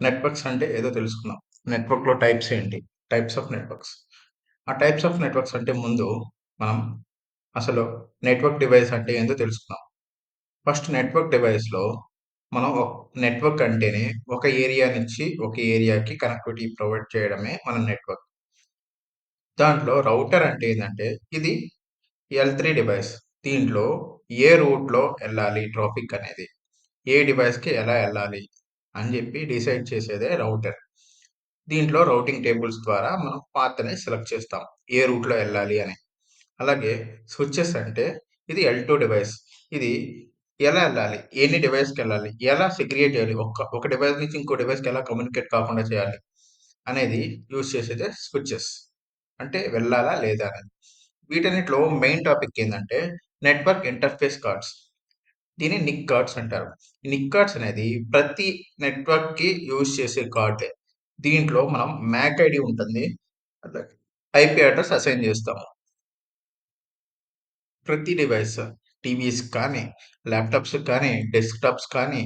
Networks అంటే ఏదో తెలుసుకుందాం. నెట్వర్క్‌లో టైప్స్ ఏంటి? Types of networks. ఆ టైప్స్ ఆఫ్ నెట్వర్క్స్ అంటే ముందు మనం అసలు నెట్వర్క్ డివైస్ అంటే ఏందో తెలుసుకుందాం. ఫస్ట్ నెట్వర్క్ డివైస్‌లో మనం నెట్వర్క్ అంటేనే ఒక ఏరియా నుంచి ఒక ఏరియాకి కనెక్టివిటీ ప్రొవైడ్ చేయడమే మన నెట్వర్క్. దాంట్లో రౌటర్ అంటే ఏందంటే ఇది L3 డివైస్. దీంట్లో ఏ రూట్‌లో ఎళ్ళాలి ట్రాఫిక్ అనేది. ఏ డివైస్‌కి ఎలా ఎళ్ళాలి అని చెప్పి డిసైడ్ చేసేదే రౌటర్. దీంట్లో రౌటింగ్ టేబుల్స్ ద్వారా మనం పాత్‌ని సెలెక్ట్ చేస్తాం. ఏ రూట్‌లో ఎళ్ళాలి అని. అలాగే స్విచెస్ అంటే ఇది L2 డివైస్. ఇది ఎలా ఎళ్ళాలి? ఎన్ని డివైస్‌కెళ్ళాలి? ఎలా సెగ్రిగేట్ చేయాలి? ఒక డివైస్ నుంచి ఇంకో డివైస్‌కి ఎలా కమ్యూనికేట్ కాకుండా చేయాలి? అనేది యూజ్ చేసేదే స్విచెస్. అంటే వెళ్ళాలా? లేదా అనేది. వీటన్నిటిలో మెయిన్ టాపిక్ ఏందంటే నెట్వర్క్ ఇంటర్ఫేస్ కార్డ్స్. దీన్ని నిక్ కార్డ్స్ అంటారు. ఈ నిక్ కార్డ్స్ అనేది ప్రతి నెట్వర్క్‌కి యూజ్ చేసే కార్డే. దీంట్లో మనం మ్యాక్ ఐడీ ఉంటుంది. అలాగే ఐపీ అడ్రెస్ అసైన్ చేస్తాము. ప్రతి డివైస్ టీవీస్ కానీ, ల్యాప్‌టాప్స్ కానీ, డెస్క్‌టాప్స్ కానీ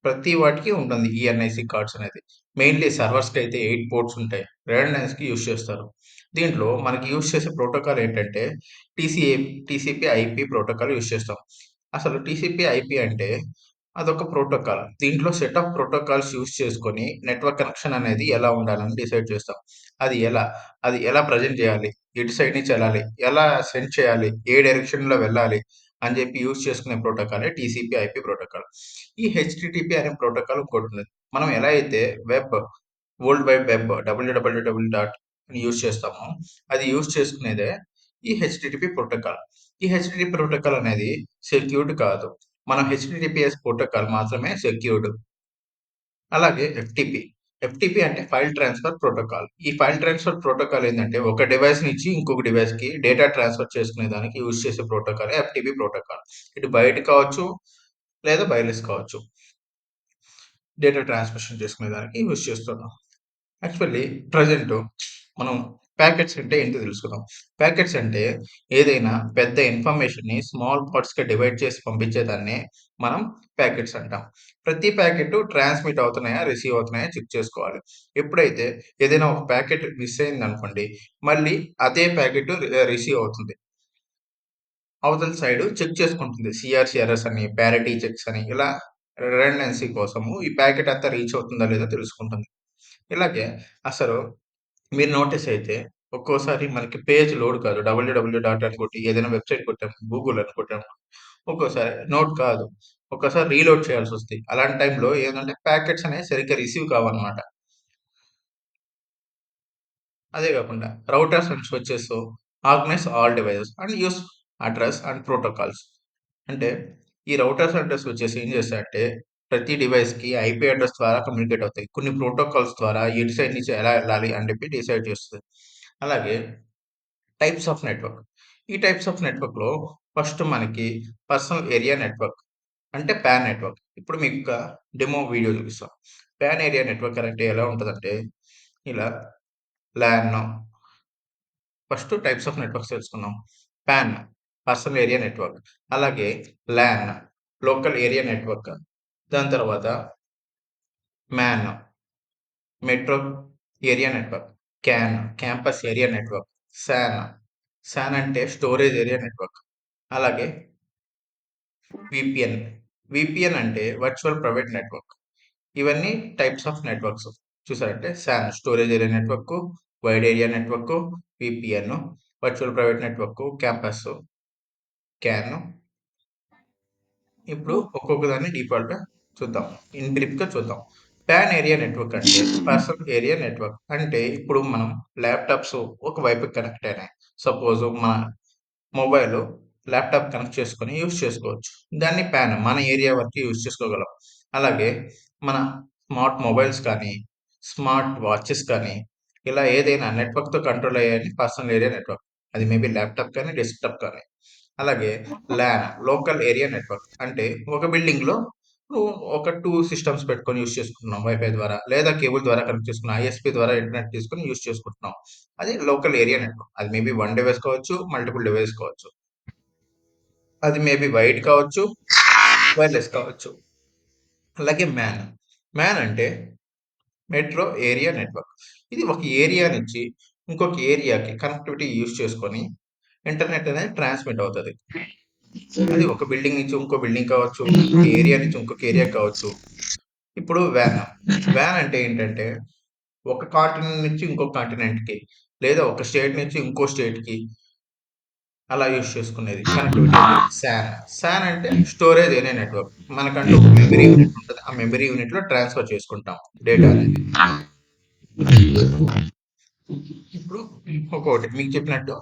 ప్రతి వాటికి ఉంటుంది ఈ ఎన్ఐసీ కార్డ్స్ అనేది. మెయిన్‌లీ సర్వర్స్‌కైతే 8 పోర్ట్స్ ఉంటాయి. రిడెండెన్సీకి యూజ్ చేస్తారు. దీంట్లో మనకి యూజ్ చేసే ప్రోటోకాల్ ఏంటంటే TCA TCP IP protocol use చేస్తాం. అసలు టీసీపీ ఐపీ అంటే అదొక ప్రోటోకాల్. దీంట్లో సెట్ ఆఫ్ ప్రోటోకాల్స్ యూజ్ చేసుకొని నెట్వర్క్ కనెక్షన్ అనేది ఎలా ఉండాలని డిసైడ్ చేస్తాం. అది ఎలా? అది ఎలా ప్రెజెంట్ చేయాలి? ఎటు సైడ్ నుంచి ఎళ్ళాలి? ఎలా సెండ్ చేయాలి? ఏ డైరెక్షన్‌లో వెళ్ళాలి? అని చెప్పి యూజ్ చేసుకునే ప్రోటోకాలే టీసీపీ ఐపీ ప్రోటోకాల్. ఈ హెచ్‌టిటిపి అనే ప్రోటోకాల్ ఇంకోటున్నది. మనం ఎలా అయితే world wide web WWW dot అని యూజ్ చేస్తామో, అది యూజ్ చేసుకునేదే ఈ హెచ్‌టిటిపి ప్రోటోకాల్. ఈ హెచ్‌టిటిపి ప్రోటోకాల్ అనేది సెక్యూర్డ్ కాదు. మనం హెచ్‌టిటిపిఎస్ ప్రోటోకాల్ మాత్రమే సెక్యూర్డ్. అలాగే ఎఫ్‌టిపి. ఎఫ్‌టిపి అంటే ఫైల్ ట్రాన్స్‌ఫర్ ప్రోటోకాల్. ఈ ఫైల్ ట్రాన్స్‌ఫర్ ప్రోటోకాల్ ఏందంటే, ఒక డివైస్ నుంచి ఇంకొక డివైస్‌కి డేటా ట్రాన్స్‌ఫర్ చేసుకునే దానికి యూజ్ చేసే ప్రోటోకాలే ఎఫ్‌టిపి ప్రోటోకాల్. ఇటు బయట కావచ్చు, లేదా వైర్‌లెస్ కావచ్చు. డేటా ట్రాన్స్‌మిషన్ చేసుకునే దానికి యూజ్ చేస్తున్నాం. యాక్చువల్లీ ప్రెజెంట్ మనం ప్యాకెట్స్ అంటే ఏంటో తెలుసుకుందాం. ప్యాకెట్స్ అంటే ఏదైనా పెద్ద ఇన్ఫర్మేషన్‌ని స్మాల్ పార్ట్స్‌గా డివైడ్ చేసి పంపించేదాన్నే మనం ప్యాకెట్స్ అంటాం. ప్రతి ప్యాకెట్ ట్రాన్స్‌మిట్ అవుతున్నాయా? రిసీవ్ అవుతున్నాయా? చెక్ చేసుకోవాలి. ఎప్పుడైతే ఏదైనా ఒక ప్యాకెట్ మిస్ అయిందనుకోండి, మళ్ళీ అదే ప్యాకెట్ రిసీవ్ అవుతుంది. అవతల సైడ్ చెక్ చేసుకుంటుంది. సీఆర్‌సీ ఎర్రర్స్ అని, పారిటీ చెక్స్ అని ఇలా రిడెండెన్సీ కోసము ఈ ప్యాకెట్ అంతా రీచ్ అవుతుందా లేదా తెలుసుకుంటుంది. ఇలాగే అసలు మీరు నోటీస్ అయితే ఒక్కోసారి మనకి పేజ్ లోడ్ కాదు. డబ్ల్యూడబ్ల్యూ డాట్ అని కొట్టి ఏదైనా వెబ్‌సైట్ కొట్టాము, గూగుల్ అని కొట్టాము. ఒక్కోసారి నోడ్ కాదు. ఒక్కోసారి రీలోడ్ చేయాల్సొస్తది. అలాంటి టైంలో ఏందంటే ప్యాకెట్స్ అనేవి సరిగ్గా రిసీవ్ కావన్నమాట. అదే కాకుండా routers and switches organise all devices and use address and protocols. అంటే ఈ రౌటర్స్ అండ్ స్విచెస్ ఏం చేస్తాయంటే ప్రతి డివైస్‌కి ఐపీ అడ్రస్ ద్వారా కమ్యూనికేట్ అవుతాయి. కొన్ని ప్రోటోకాల్స్ ద్వారా ఎటు సైడ్ నుంచి ఎలా ఎళ్ళాలి అని చెప్పి డిసైడ్ చేస్తది. అలాగే టైప్స్ ఆఫ్ నెట్వర్క్. ఈ టైప్స్ ఆఫ్ నెట్వర్క్‌లో ఫస్ట్ మనకి పర్సనల్ ఏరియా నెట్వర్క్ అంటే పాన్ నెట్వర్క్. ఇప్పుడు మీకు ఒక డెమో వీడియో చూపిస్తాం. పాన్ ఏరియా నెట్వర్క్ అంటే ఎలా ఉంటదంటే ఇలా LAN first types of networks తెలుసుకుందాం. PAN personal area network. అలాగే లాన్ లోకల్ ఏరియా నెట్వర్క్. దాని తర్వాత MAN metro area network. Campus area network. SAN SAN అంటే స్టోరేజ్ ఏరియా నెట్వర్క్. అలాగే విపిఎన్. విపిఎన్ అంటే వర్చువల్ ప్రైవేట్ నెట్వర్క్. ఇవన్నీ టైప్స్ ఆఫ్ నెట్వర్క్స్. చూసారంటే SAN storage area network, wide area network, VPN, virtual private network, campus, CAN. ఇప్పుడు ఒక్కొక్క దాన్ని డీఫాల్ట్‌గా చూద్దాం. ఇన్ బ్రీఫ్‌గా చూద్దాం. పాన్ ఏరియా నెట్వర్క్ అంటే పర్సనల్ ఏరియా నెట్వర్క్. అంటే ఇప్పుడు మనం ల్యాప్‌టాప్స్ ఒక వైపుకి కనెక్ట్ అయినాయి. సపోజ్ మన మొబైల్ ల్యాప్‌టాప్ కనెక్ట్ చేసుకొని యూజ్ చేసుకోవచ్చు. దాన్ని పాన్ మన ఏరియా వరకే యూజ్ చేసుకోగలం. అలాగే మన స్మార్ట్ మొబైల్స్ కానీ, స్మార్ట్ వాచెస్ కానీ ఇలా ఏదైనా నెట్వర్క్‌తో కంట్రోల్ అయ్యేది పర్సనల్ ఏరియా నెట్వర్క్. అది మేబీ ల్యాప్‌టాప్ కానీ, డెస్క్‌టాప్ కానీ. అలాగే లాన్ లోకల్ ఏరియా నెట్వర్క్. అంటే ఒక బిల్డింగ్‌లో నువ్వు ఒక 2 సిస్టమ్స్ పెట్టుకొని యూజ్ చేసుకుంటున్నాం వైఫై ద్వారా. లేదా కేబుల్ ద్వారా కనెక్ట్ చేసుకున్నాం. ఐఎస్‌పీ ద్వారా ఇంటర్నెట్ తీసుకొని యూజ్ చేసుకుంటున్నాం. అది లోకల్ ఏరియా నెట్వర్క్. అది మేబీ 1 డివైస్ కావచ్చు, మల్టిపుల్ డివైస్ కావచ్చు. అది మేబీ వైడ్ కావచ్చు, వైర్‌లెస్ కావచ్చు. అలాగే మ్యాన్. మ్యాన్ అంటే మెట్రో ఏరియా నెట్వర్క్. ఇది ఒక ఏరియా నుంచి ఇంకొక ఏరియాకి కనెక్టివిటీ యూజ్ చేసుకొని ఇంటర్నెట్ అనేది ట్రాన్స్మిట్ అవుతుంది. అది ఒక బిల్డింగ్ నుంచి ఇంకో బిల్డింగ్ కావచ్చు, ఒక ఏరియా నుంచి ఇంకొక ఏరియా కావచ్చు. ఇప్పుడు వ్యాన్. వ్యాన్ అంటే ఏంటంటే ఒక కాంటినెంట్ నుంచి ఇంకో కాంటినెంట్‌కి లేదా ఒక స్టేట్ నుంచి ఇంకో స్టేట్‌కి అలా యూజ్ చేసుకునేది. కనెక్టివిటీ అది సాన్. సాన్ అంటే స్టోరేజ్ ఏరియా నెట్వర్క్. మనకంటూ ఒక మెమరీ యూనిట్ ఉంటది. ఆ మెమరీ యూనిట్‌లో ట్రాన్స్‌ఫర్ చేసుకుంటాం డేటా అనేది. ఇప్పుడు ఇంకొకటి మీకు చెప్పినట్టు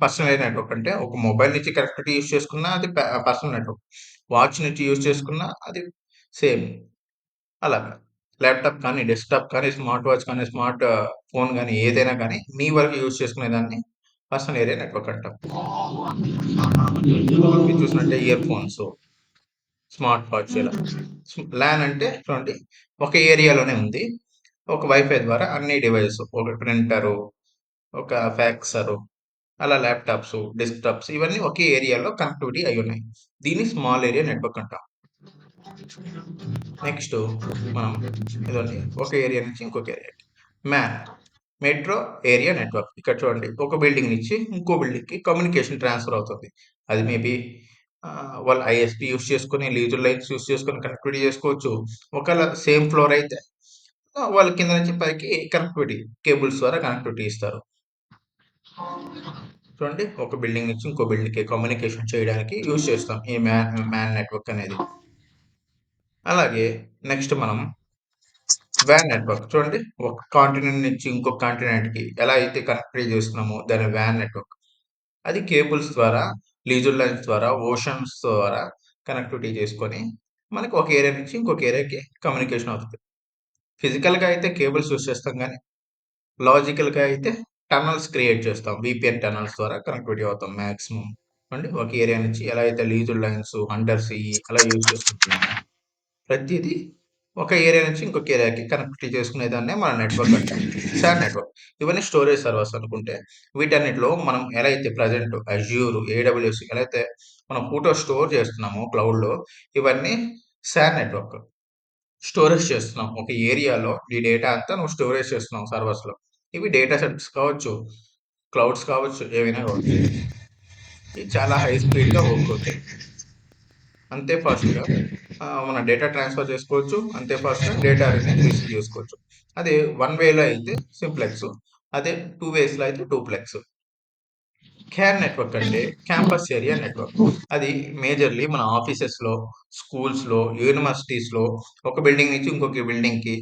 పర్సనల్ నెట్వర్క్ అంటే ఒక మొబైల్ నుంచి కనెక్టివిటీ యూజ్ చేసుకున్నా అది పర్సనల్ నెట్వర్క్. వాచ్ నుంచి యూజ్ చేసుకున్నా అది సేమ్. అలాగా. ల్యాప్‌టాప్ కానీ, డెస్క్‌టాప్ కానీ, స్మార్ట్ వాచ్ కానీ, స్మార్ట్ ఫోన్ గానీ ఏదైనా గానీ మీ వరకు యూజ్ చేసుకునేదాన్ని పర్సనల్ ఏరియా నెట్వర్క్ అంటాం. మీరు చూసినట్టే ఇయర్ ఫోన్స్, స్మార్ట్ వాచ్ ఇలా. లాన్ అంటే చూడండి ఒక ఏరియాలోనే ఉంది. ఒక వైఫై ద్వారా అన్ని డివైసెస్ ఒక ప్రింటరు, ఒక ఫ్యాక్సరు, అలా ల్యాప్‌టాప్స్, డెస్క్‌టాప్స్ ఇవన్నీ ఒకే ఏరియాలో కనెక్టివిటీ అయ్యున్నాయి. దీన్ని స్మాల్ ఏరియా నెట్వర్క్ అంటాం. నెక్స్ట్ మనం ఇదండి ఒక ఏరియా నుంచి ఇంకొక ఏరియాకి. Man metro area network. ఇక్కడ చూడండి ఒక బిల్డింగ్ నుంచి ఇంకో బిల్డింగ్‌కి కమ్యూనికేషన్ ట్రాన్స్‌ఫర్ అవుతుంది. అది మేబీ వాళ్ళు ఐఎస్‌పీ యూజ్ చేసుకొని, లీజర్ లైన్స్ యూజ్ చేసుకొని కనెక్టివిటీ చేసుకోవచ్చు. ఒకవేళ సేమ్ ఫ్లోర్ అయితే వాళ్ళు కింద నుంచి పైకి కనెక్టివిటీ కేబుల్స్ ద్వారా కనెక్టివిటీ ఇస్తారు. చూడండి ఒక బిల్డింగ్ నుంచి ఇంకో బిల్డింగ్‌కి కమ్యూనికేషన్ చేయడానికి యూజ్ చేస్తాం ఈ మ్యాన్ నెట్వర్క్ అనేది. అలాగే నెక్స్ట్ మనం వ్యాన్ నెట్వర్క్ చూడండి. ఒక కాంటినెంట్ నుంచి ఇంకొక కాంటినెంట్‌కి ఎలా అయితే కనెక్టివిటీ చేస్తున్నామో దాన్ని వ్యాన్ నెట్వర్క్. అది కేబుల్స్ ద్వారా, లీజర్ లైన్స్ ద్వారా, ఓషన్స్ ద్వారా కనెక్టివిటీ చేసుకొని మనకు ఒక ఏరియా నుంచి ఇంకొక ఏరియాకి కమ్యూనికేషన్ అవుతది. ఫిజికల్‌గా అయితే కేబుల్స్ యూజ్ చేస్తాం గానీ, లాజికల్‌గా అయితే టనెల్స్ క్రియేట్ చేస్తాం. వీపీఎన్ టనెల్స్ ద్వారా కనెక్టివిటీ అవుతాం మాక్సిమం. అండి ఒక ఏరియా నుంచి ఎలా అయితే లీజర్ లైన్స్, అండర్ సీ అలా యూజ్ చేసుకుంటున్నామో ప్రతీదీ ఒక ఏరియా నుంచి ఇంకొక ఏరియాకి కనెక్టివిటీ చేసుకునేదాన్నే మన నెట్వర్క్ అంటాం. SAN network. ఇవన్నీ స్టోరేజ్ సర్వర్స్ అనుకుంటే వీటన్నిటిలో మనం ఎలా అయితే ప్రెజెంట్ అజ్యూర్, ఏడబ్ల్యూఎస్ ఎలా అయితే మనం ఫోటో స్టోర్ చేస్తున్నామో క్లౌడ్‌లో ఇవన్నీ సాన్ నెట్వర్క్. స్టోరేజ్ చేస్తున్నాం. ఒక ఏరియాలో ఈ డేటా అంతా నువ్వు స్టోరేజ్ చేస్తున్నావు సర్వర్స్‌లో. ఇవి డేటా సెట్స్ కావచ్చు, క్లౌడ్స్ కావచ్చు, ఏవైనా కావచ్చు. ఇది చాలా హై స్పీడ్‌గా వర్క్ అవుతాయి. అంతే ఫాస్ట్‌గా మన డేటా ట్రాన్స్‌ఫర్ చేసుకోవచ్చు. అంతే ఫాస్ట్‌గా డేటా అనేది రిసీవ్ చేసుకోవచ్చు. అదే వన్ వేలో అయితే సింప్లెక్స్. అదే 2 వేస్‌లో అయితే డూప్లెక్స్. క్యాన్ నెట్వర్క్ అంటే క్యాంపస్ ఏరియా నెట్వర్క్. అది మేజర్‌లీ మన ఆఫీసెస్‌లో, స్కూల్స్‌లో, యూనివర్సిటీస్‌లో ఒక బిల్డింగ్ నుంచి ఇంకొక బిల్డింగ్‌కి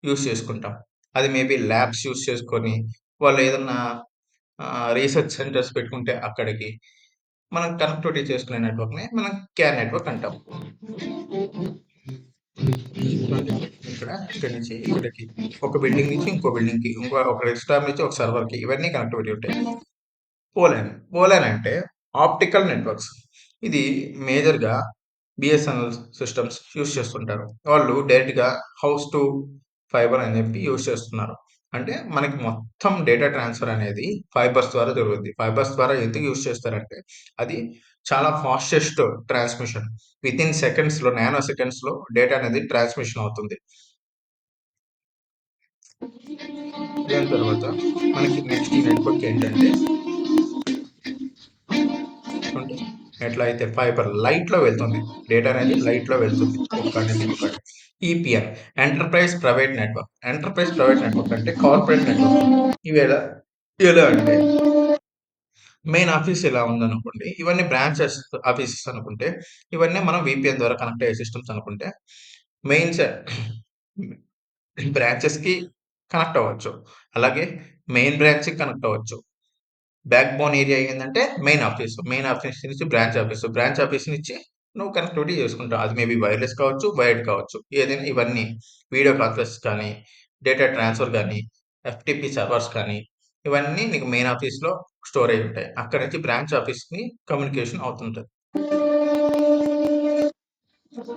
యూజ్ చేసుకుంటాం. అది మేబీ ల్యాబ్స్ యూజ్ చేసుకొని వాళ్ళు ఏదన్నా రీసెర్చ్ సెంటర్స్ పెట్టుకుంటే అక్కడికి మనం కనెక్టివిటీ చేసుకునే నెట్వర్క్‌ని మనం క్యాన్ నెట్వర్క్ అంటాం. చూడండి ఇక్కడ, ఇక్కడి నుంచి ఇక్కడికి ఒక బిల్డింగ్ నుంచి ఇంకో బిల్డింగ్‌కి, ఒక డెస్క్‌టాప్ నుంచి ఒక సర్వర్‌కి ఇవన్నీ కనెక్టివిటీ ఉంటాయి. పోలాన్. పోలాన్ అంటే ఆప్టికల్ నెట్వర్క్స్. ఇది మేజర్‌గా బిఎస్ఎన్ఎల్ సిస్టమ్స్ యూజ్ చేస్తుంటారు. వాళ్ళు డైరెక్ట్‌గా హౌస్ టు ఫైబర్ అని చెప్పి యూజ్ చేస్తున్నారు. అంటే మనకి మొత్తం డేటా ట్రాన్స్‌ఫర్ అనేది ఫైబర్స్ ద్వారా జరుగుద్ది. ఫైబర్స్ ద్వారా ఎందుకు యూజ్ చేస్తారంటే అది చాలా ఫాస్టెస్ట్ ట్రాన్స్‌మిషన్. వితిన్ సెకండ్స్‌లో, నానో సెకండ్స్‌లో డేటా అనేది ట్రాన్స్‌మిషన్ అవుతుంది. దాని తర్వాత మనకి నెక్స్ట్ నెట్వర్క్ ఏంటంటే చూడండి ఎట్లా అయితే ఫైబర్ లైట్‌లో వెళ్తుంది. డేటా అనేది లైట్‌లో వెళ్తుంది. ఒక కాడ నుంచి ఇంకో కాడికి. EPN enterprise private network. Enterprise private network అంటే కార్పొరేట్ నెట్వర్క్. ఇవి ఎలా ఎలా అంటే మెయిన్ ఆఫీస్ ఇలా ఉందనుకోండి. ఇవన్నీ బ్రాంచెస్ ఆఫీసెస్ అనుకుంటే, ఇవన్నీ మనం వీపీఎన్ ద్వారా కనెక్ట్ అయ్యే సిస్టమ్స్ అనుకుంటే, మెయిన్ బ్రాంచెస్‌కి కనెక్ట్ అవ్వచ్చు. అలాగే మెయిన్ బ్రాంచ్‌కి కనెక్ట్ అవ్వచ్చు. బ్యాక్ బోన్ ఏరియా ఏందంటే మెయిన్ ఆఫీస్. మెయిన్ ఆఫీస్ నుంచి బ్రాంచ్ ఆఫీస్. బ్రాంచ్ ఆఫీస్ నుంచి నువ్వు కనెక్టివిటీ చేసుకుంటావు. అది మేబీ వైర్‌లెస్ కావచ్చు, వైర్డ్ కావచ్చు. ఏదైనా ఇవన్నీ వీడియో కాన్ఫరెన్స్ కానీ, డేటా ట్రాన్స్‌ఫర్ గానీ, ఎఫ్‌టిపి సర్వర్స్ కానీ, ఇవన్నీ నీకు మెయిన్ ఆఫీస్‌లో స్టోర్ అయ్యి ఉంటాయి. అక్కడి నుంచి బ్రాంచ్ ఆఫీస్‌కి కమ్యూనికేషన్ అవుతుంటది.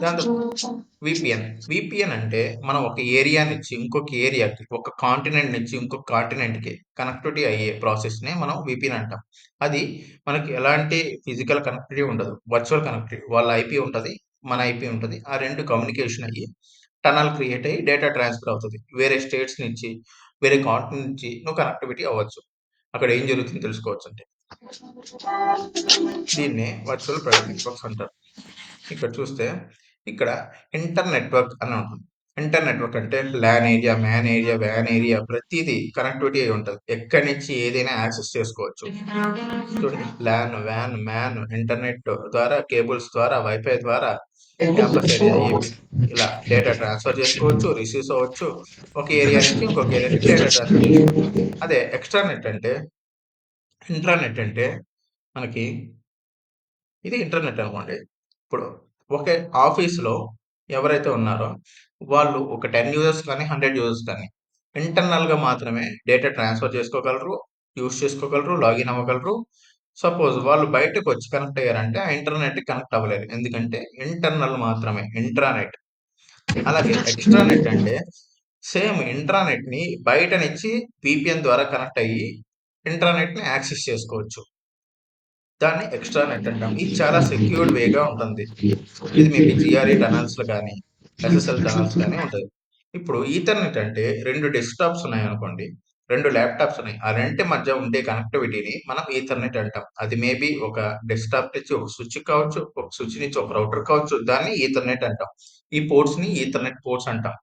దాని తర్వాత వీపీఎన్. వీపీఎన్ అంటే మనం ఒక ఏరియా నుంచి ఇంకొక ఏరియాకి, ఒక కాంటినెంట్ నుంచి ఇంకొక కాంటినెంట్‌కి కనెక్టివిటీ అయ్యే ప్రాసెస్‌నే మనం వీపీఎన్ అంటాం. అది మనకి ఎలాంటి ఫిజికల్ కనెక్టివిటీ ఉండదు. Virtual connectivity. వాళ్ళ ఐపీ ఉంటది. మన ఐపీ ఉంటది. ఆ 2 కమ్యూనికేషన్ అయ్యి టనల్ క్రియేట్ అయ్యి డేటా ట్రాన్స్‌ఫర్ అవుతది. వేరే స్టేట్స్ నుంచి, వేరే కాంటినెంట్ నుంచి నువ్వు కనెక్టివిటీ అవ్వచ్చు. అక్కడ ఏం జరుగుతుందో తెలుసుకోవచ్చంటే. దీన్నే వర్చువల్ ప్రైవేట్ నెట్వర్క్స్ అంటారు. ఇక్కడ చూస్తే ఇక్కడ ఇంటర్ నెట్వర్క్ అని ఉంటుంది. ఇంటర్ నెట్వర్క్ అంటే లాన్ ఏరియా, మ్యాన్ ఏరియా, వ్యాన్ ఏరియా ప్రతీదీ కనెక్టివిటీ అయి ఉంటది. ఎక్కడి నుంచి ఏదైనా యాక్సెస్ చేసుకోవచ్చు. చూడండి లాన్, వ్యాన్, మ్యాన్, ఇంటర్నెట్ ద్వారా, కేబుల్స్ ద్వారా, వైఫై ద్వారా క్యాంపస్ ఏరియా ఏపీ ఇలా డేటా ట్రాన్స్ఫర్ చేసుకోవచ్చు, రిసీవ్స్ అవ్వచ్చు. ఒక ఏరియా నుంచి ఇంకొక ఏరియాకి డేటా ట్రాన్స్ఫర్ చేసుకోవచ్చు. అదే ఎక్స్ట్రానెట్ అంటే, ఇంట్రానెట్ అంటే మనకి ఇది ఇంటర్నెట్ అనుకోండి. ఇప్పుడు ఒకే ఆఫీస్‌లో ఎవరైతే ఉన్నారో వాళ్ళు ఒక 10 యూజర్స్ కానీ, 100 యూజర్స్ కానీ ఇంటర్నల్‌గా మాత్రమే డేటా ట్రాన్స్‌ఫర్ చేసుకోగలరు, యూజ్ చేసుకోగలరు, లాగిన్ అవ్వగలరు. సపోజ్ వాళ్ళు బయటకొచ్చి కనెక్ట్ అయ్యారంటే ఆ ఇంటర్నెట్‌కి కనెక్ట్ అవ్వలేరు. ఎందుకంటే ఇంటర్నల్ మాత్రమే ఇంట్రానెట్. అలాగే ఎక్స్ట్రానెట్ అంటే సేమ్ ఇంట్రానెట్‌ని బయట నుంచి వీపీఎన్ ద్వారా కనెక్ట్ అయ్యి ఇంట్రానెట్‌ని యాక్సెస్ చేసుకోవచ్చు. దాన్ని ఎక్స్ట్రానెట్ అంటాం. ఇది చాలా సెక్యూర్డ్ వేగా ఉంటుంది. ఇది మేబీ జిఆర్ఈ టనల్స్‌లో గాని, ఎస్ఎస్ఎల్ టనల్స్ గాని ఉంటది. ఇప్పుడు ఈథర్నెట్ అంటే 2 డెస్క్‌టాప్స్ ఉన్నాయనుకోండి. 2 ల్యాప్‌టాప్స్ ఉన్నాయి. ఆ రెంటి మధ్య ఉండే కనెక్టివిటీని మనం ఈథర్నెట్ అంటాం. అది మేబీ ఒక డెస్క్‌టాప్ నుంచి ఒక స్విచ్ కావచ్చు, ఒక స్విచ్ నుంచి ఒక రౌటర్ కావచ్చు. దాన్ని ఈథర్నెట్ అంటాం. ఈ పోర్ట్స్‌ని ఈథర్నెట్ పోర్ట్స్ అంటాం.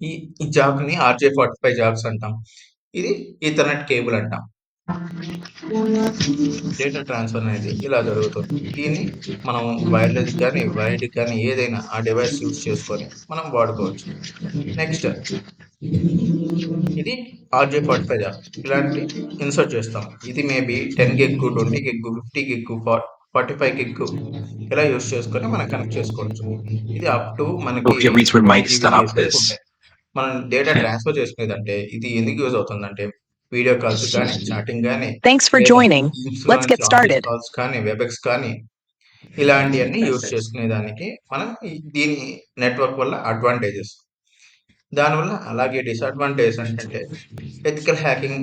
ఈ ఈ జాక్‌ని ఆర్‌జే45 జాక్స్ అంటాం. ఇది ఈథర్నెట్ కేబుల్ అంటాం. డేటా ట్రాన్స్‌ఫర్ అనేది ఇలా జరుగుతుంది. దీన్ని మనం వైర్‌లెస్ గాని, వైర్డ్ కానీ ఏదైనా ఆ డివైస్ యూజ్ చేసుకొని మనం వాడుకోవచ్చు. నెక్స్ట్ ఇది ఆర్‌జే45 జాక్. ఇలాంటి ఇన్సర్ట్ చేస్తాం. ఇది maybe 10 gig, 20 gig, 50 gig, 45 gig ఇలా యూజ్ చేసుకొని మనం కనెక్ట్ చేసుకోవచ్చు. ఇది అప్ టు మనకి Okay, Reese, we 1 might stop Gbps వరకు this. ఉంటాయి. మనం డేటా ట్రాన్స్‌ఫర్ చేసుకునేదంటే ఇది ఎందుకు యూజ్ అవుతుందంటే వీడియో కాల్స్ కానీ, చాటింగ్ గాని, Thanks for లేదా joining. టీమ్స్‌లో Let's నుంచి get ఆఫీస్ started. కాల్స్ కానీ, వెబెక్స్ కానీ ఇలాంటియన్నీ యూజ్ చేసుకునేదానికి మనం దీని నెట్వర్క్ వల్ల అడ్వాంటేజెస్. దానివల్ల అలాగే డిసడ్వాంటేజెస్ ఏంటంటే ఎథికల్ హ్యాకింగ్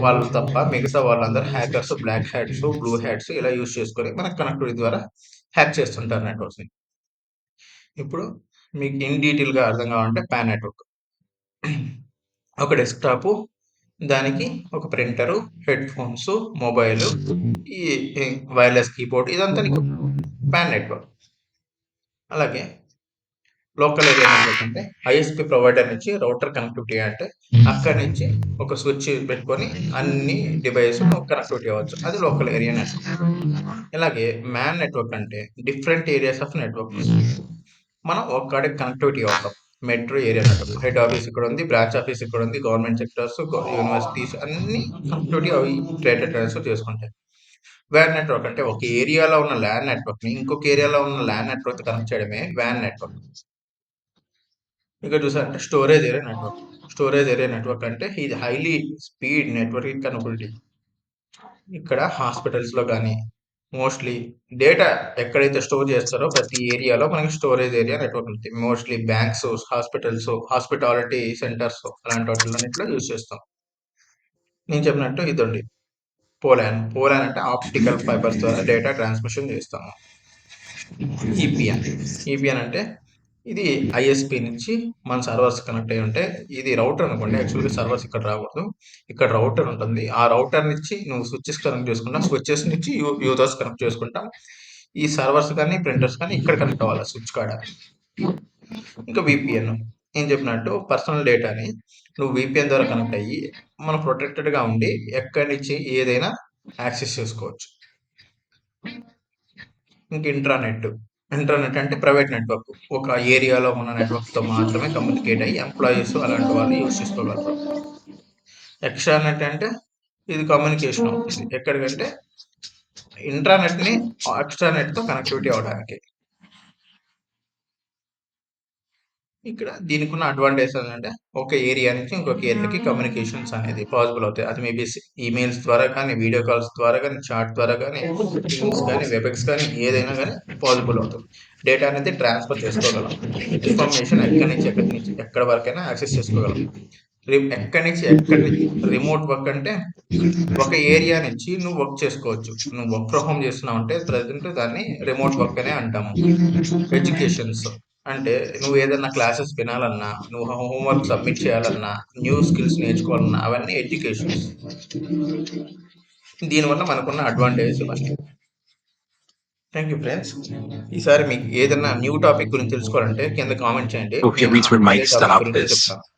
వాళ్ళు తప్ప మిగతా వాళ్ళందరూ hackers, black hats, blue hats ఇలా యూజ్ చేసుకొని మన కనెక్టివిటీ ద్వారా హ్యాక్ చేస్తుంటారు నెట్వర్క్స్‌ని. ఇప్పుడు మీకు ఇన్ డీటెయిల్‌గా అర్థం కావాలంటే పాన్ నెట్వర్క్. ఒక డెస్క్‌టాపు, దానికి ఒక ప్రింటరు, హెడ్‌ఫోన్స్, మొబైలు, ఈ ఈ వైర్‌లెస్ కీబోర్డ్ ఇదంతా నీకు పాన్ నెట్వర్క్. అలాగే లోకల్ ఏరియా నెట్వర్క్ అంటే ఐఎస్‌పీ ప్రొవైడర్ నుంచి రౌటర్ కనెక్టివిటీ అంటే అక్కడి నుంచి ఒక స్విచ్ పెట్టుకొని అన్ని డివైస్ నువ్వు కనెక్టివిటీ అవ్వచ్చు. అది లోకల్ ఏరియా నెట్వర్క్. ఇలాగే మ్యాన్ నెట్వర్క్ అంటే డిఫరెంట్ ఏరియాస్ ఆఫ్ నెట్వర్క్స్. మనం ఒక కాడికి కనెక్టివిటీ అవుతాం. Metro area network. Head office ఇక్కడ ఉంది, బ్రాంచ్ ఆఫీస్ ఇక్కడ ఉంది, గవర్నమెంట్ సెక్టార్స్, యూనివర్సిటీస్ అన్నీ కనెక్టివిటీ అవి డేటా ట్రాన్స్‌ఫర్ చేసుకుంటాయి. వ్యాన్ నెట్వర్క్ అంటే ఒక ఏరియాలో ఉన్న ల్యాన్ నెట్వర్క్‌ని ఇంకొక ఏరియాలో ఉన్న ల్యాన్ నెట్వర్క్‌తో కనెక్ట్ చేయడమే వ్యాన్ నెట్వర్క్. ఇక్కడ చూసారంటే storage area network. Storage area network అంటే ఇది హైలీ స్పీడ్ నెట్వర్కింగ్ కనెక్టివిటీ. ఇక్కడ హాస్పిటల్స్‌లో గాని, మోస్ట్‌లీ డేటా ఎక్కడైతే స్టోర్ చేస్తారో ప్రతి ఏరియాలో మనకి స్టోరేజ్ ఏరియా నెట్వర్క్ ఉంటుంది. Mostly banks, hospitals, hospitality centres అలాంటి వాటిలన్నిటిలో యూజ్ చేస్తాం. నేను చెప్పినట్టు ఇదండి పోలాన్. పోలాన్ అంటే ఆప్టికల్ ఫైబర్స్ ద్వారా డేటా ట్రాన్స్మిషన్ చేస్తాము. ఈపీఎన్. ఈపీఎన్ అంటే ఇది ఐఎస్‌పీ నుంచి మన సర్వర్స్ కనెక్ట్ అయ్యి ఉంటే ఇది రౌటర్ అనుకోండి. యాక్చువల్‌గా సర్వర్స్ ఇక్కడ రాకూడదు. ఇక్కడ రౌటర్ ఉంటుంది. ఆ రౌటర్ నుంచి నువ్వు స్విచెస్ కనెక్ట్ చేసుకుంటావు. స్విచెస్ నుంచి యూజర్స్ కనెక్ట్ చేసుకుంటాం. ఈ సర్వర్స్ కానీ, ప్రింటర్స్ కానీ ఇక్కడ కనెక్ట్ అవ్వాలి స్విచ్ కాడ. ఇంకా వీపీఎన్. నేను చెప్పినట్టు పర్సనల్ డేటాని నువ్వు వీపీఎన్ ద్వారా కనెక్ట్ అయ్యి మనం ప్రొటెక్టెడ్‌గా ఉండి ఎక్కడి నుంచి ఏదైనా యాక్సెస్ చేసుకోవచ్చు. ఇంక ఇంట్రానెట్. ఇంటర్నెట్ అంటే ప్రైవేట్ నెట్వర్క్. ఒక ఏరియాలో ఉన్న నెట్వర్క్‌తో మాత్రమే కమ్యూనికేట్ అయ్యి ఎంప్లాయీస్ అలాంటి వాళ్ళు యూజ్ చేసుకోగలరు. ఎక్స్ట్రానెట్ అంటే ఇది కమ్యూనికేషన్ అవుతుంది. ఎక్కడికంటే ఇంట్రానెట్‌ని ఎక్స్ట్రానెట్‌తో కనెక్టివిటీ అవ్వడానికి. ఇక్కడ దీనికున్న అడ్వాంటేజ్ ఏంటంటే ఒక ఏరియా నుంచి ఇంకొక ఏరియాకి కమ్యూనికేషన్స్ అనేది పాసిబుల్ అవుతాయి. అది మేబీ ఈమెయిల్స్ ద్వారా కానీ, వీడియో కాల్స్ ద్వారా కానీ, చాట్ ద్వారా కానీ, టీమ్స్ కానీ, వెబెక్స్ కానీ ఏదైనా కానీ పాసిబుల్ అవుతుంది. డేటా అనేది ట్రాన్స్‌ఫర్ చేసుకోగలం. ఇన్ఫర్మేషన్ ఎక్కడి నుంచి ఎక్కడి వరకైనా యాక్సెస్ చేసుకోగలం. ఎక్కడి నుంచి ఎక్కడి రిమోట్ వర్క్ అంటే ఒక ఏరియా నుంచి నువ్వు వర్క్ చేసుకోవచ్చు. నువ్వు వర్క్ ఫ్రమ్ హోమ్ చేస్తున్నావు అంటే ప్రజెంట్ దాన్ని రిమోట్ వర్క్ అనే అంటాము. ఎడ్యుకేషన్స్ అంటే నువ్వు ఏదైనా క్లాసెస్ వినాలన్నా, నువ్వు హోంవర్క్ సబ్మిట్ చేయాలన్నా, న్యూ స్కిల్స్ నేర్చుకోవాలన్నా అవన్నీ ఎడ్యుకేషన్స్. దీనివల్ల మనకున్న అడ్వాంటేజెస్ ఇవన్నీ. Thank you friends. ఈసారి మీకు ఏదైనా న్యూ టాపిక్ గురించి తెలుసుకోవాలంటే కింద కామెంట్ చేయండి. Okay, నేను Reese, we అదే might టాపిక్ stop గురించి this. చెప్తాను.